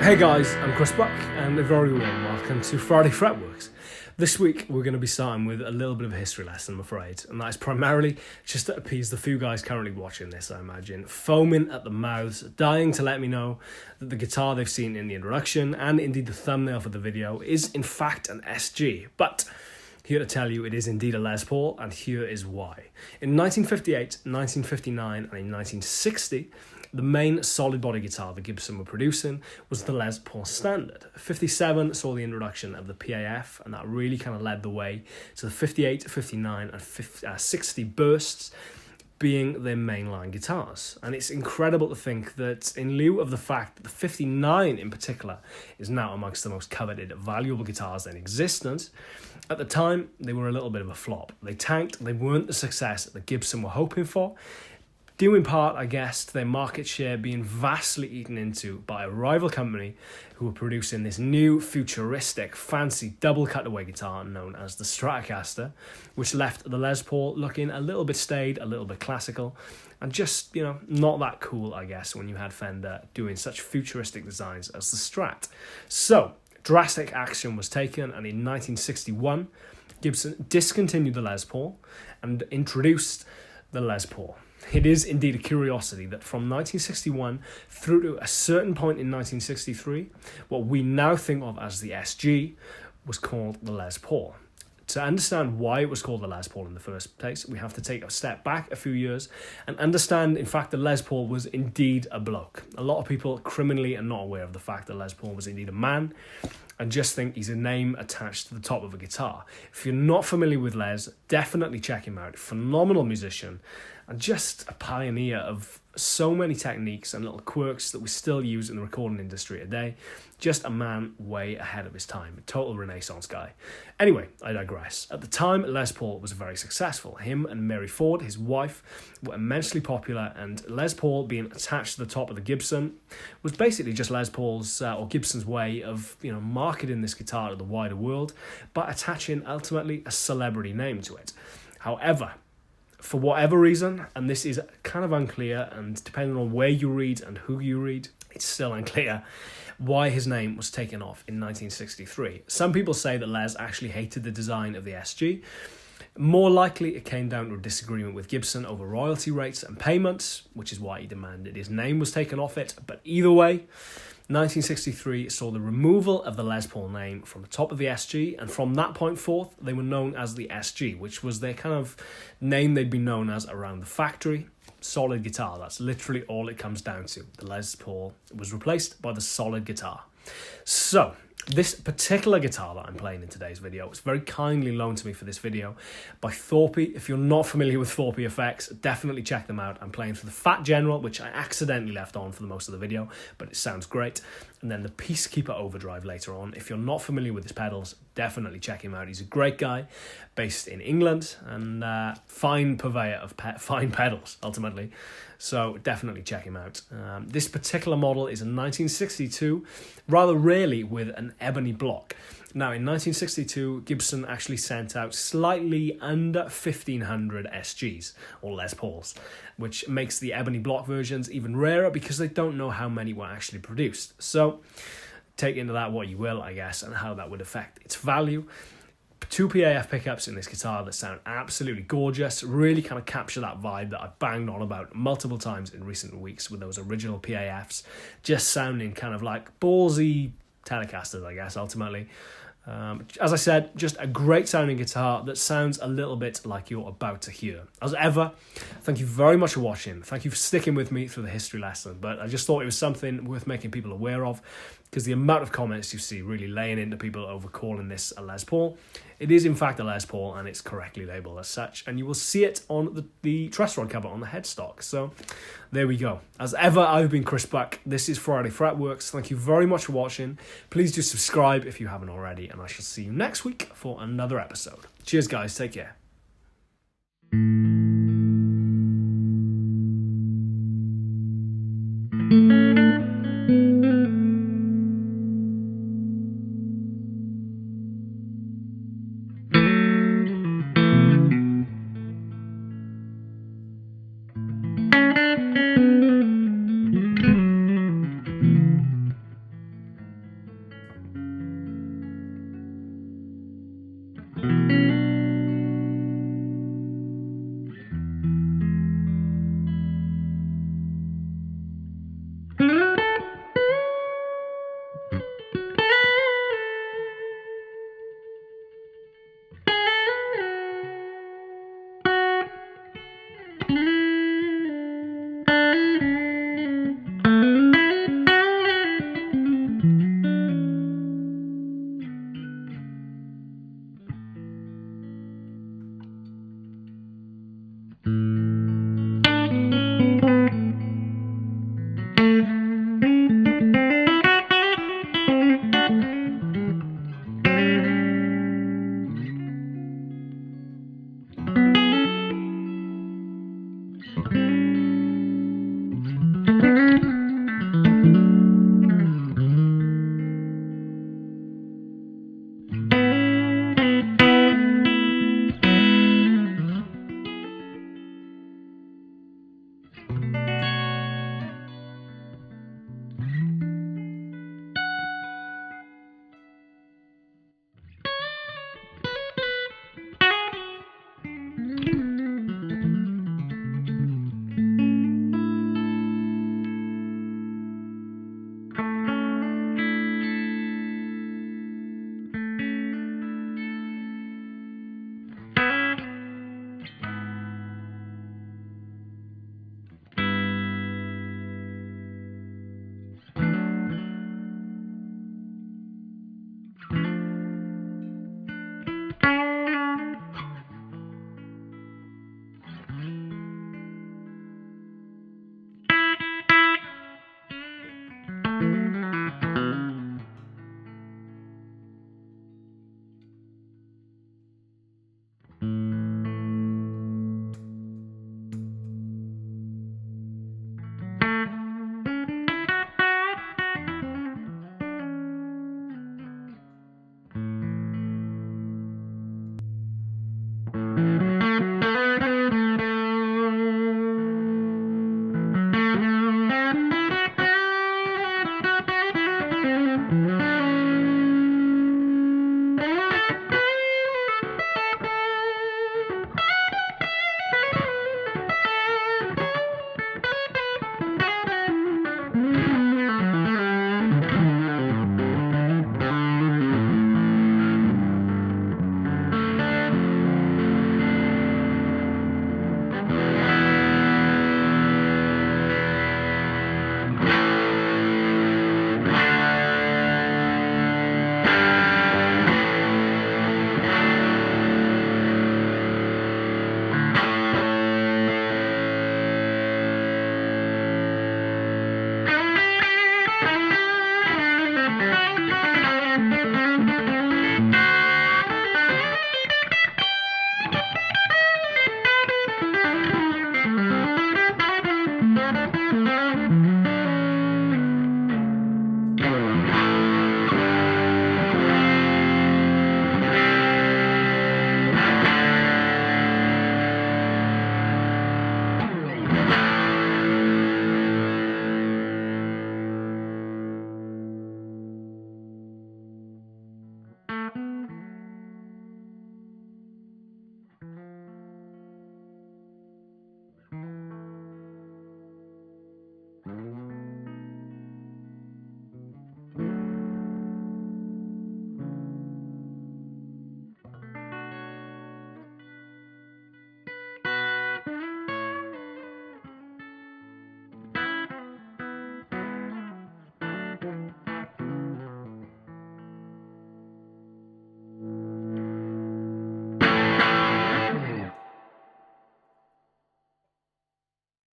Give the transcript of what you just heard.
Hey guys, I'm Chris Buck and a very warm welcome to Friday Fretworks. This week we're going to be starting with a little bit of a history lesson, I'm afraid, and that is primarily just to appease the few guys currently watching this, I imagine, foaming at the mouths, dying to let me know that the guitar they've seen in the introduction and indeed the thumbnail for the video is in fact an SG, but here to tell you it is indeed a Les Paul, and here is why. In 1958, 1959 and in 1960, the main solid body guitar the Gibson were producing was the Les Paul Standard. 57 saw the introduction of the PAF, and that really kind of led the way to the 58, 59 and 60 bursts being their mainline guitars. And it's incredible to think that in lieu of the fact that the 59 in particular is now amongst the most coveted, valuable guitars in existence, at the time they were a little bit of a flop. They tanked, they weren't the success that Gibson were hoping for, due in part, I guess, to their market share being vastly eaten into by a rival company who were producing this new, futuristic, fancy double cutaway guitar known as the Stratocaster, which left the Les Paul looking a little bit staid, a little bit classical, and just, not that cool, I guess, when you had Fender doing such futuristic designs as the Strat. So, drastic action was taken, and in 1961, Gibson discontinued the Les Paul and introduced the Les Paul. It is indeed a curiosity that from 1961 through to a certain point in 1963, what we now think of as the SG was called the Les Paul. To understand why it was called the Les Paul in the first place, we have to take a step back a few years and understand, in fact, that Les Paul was indeed a bloke. A lot of people criminally are not aware of the fact that Les Paul was indeed a man and just think he's a name attached to the top of a guitar. If you're not familiar with Les, definitely check him out. Phenomenal musician and just a pioneer of so many techniques and little quirks that we still use in the recording industry today. Just a man way ahead of his time, a total Renaissance guy. Anyway, I digress. At the time, Les Paul was very successful. Him and Mary Ford, his wife, were immensely popular, and Les Paul being attached to the top of the Gibson was basically just Les Paul's or Gibson's way of marketing this guitar to the wider world by attaching ultimately a celebrity name to it. However, for whatever reason, and this is kind of unclear, and depending on where you read and who you read, it's still unclear why his name was taken off in 1963. Some people say that Les actually hated the design of the SG. More likely, it came down to a disagreement with Gibson over royalty rates and payments, which is why he demanded his name was taken off it. But either way, 1963 saw the removal of the Les Paul name from the top of the SG, and from that point forth, they were known as the SG, which was their kind of name they'd been known as around the factory. Solid guitar, that's literally all it comes down to. The Les Paul was replaced by the solid guitar. So, this particular guitar that I'm playing in today's video was very kindly loaned to me for this video by Thorpy. If you're not familiar with Thorpy effects, definitely check them out. I'm playing through the Fat General, which I accidentally left on for the most of the video, but it sounds great. And then the Peacekeeper Overdrive later on. If you're not familiar with his pedals, definitely check him out. He's a great guy, based in England, and fine purveyor of fine pedals, ultimately. So definitely check him out. This particular model is a 1962, rather rarely with an ebony block. Now, in 1962, Gibson actually sent out slightly under 1,500 SGs, or Les Pauls, which makes the ebony block versions even rarer because they don't know how many were actually produced. So take into that what you will, I guess, and how that would affect its value. Two PAF pickups in this guitar that sound absolutely gorgeous, really kind of capture that vibe that I've banged on about multiple times in recent weeks with those original PAFs, just sounding kind of like ballsy Telecasters, I guess, ultimately. As I said, just a great sounding guitar that sounds a little bit like you're about to hear. As ever, thank you very much for watching. Thank you for sticking with me through the history lesson, but I just thought it was something worth making people aware of, because the amount of comments you see really laying into people over calling this a Les Paul. It is in fact a Les Paul, and it's correctly labelled as such, and you will see it on the truss rod cover on the headstock. So there we go. As ever, I've been Chris Buck. This is Friday Fretworks. Thank you very much for watching. Please do subscribe if you haven't already, and I shall see you next week for another episode. Cheers, guys. Take care.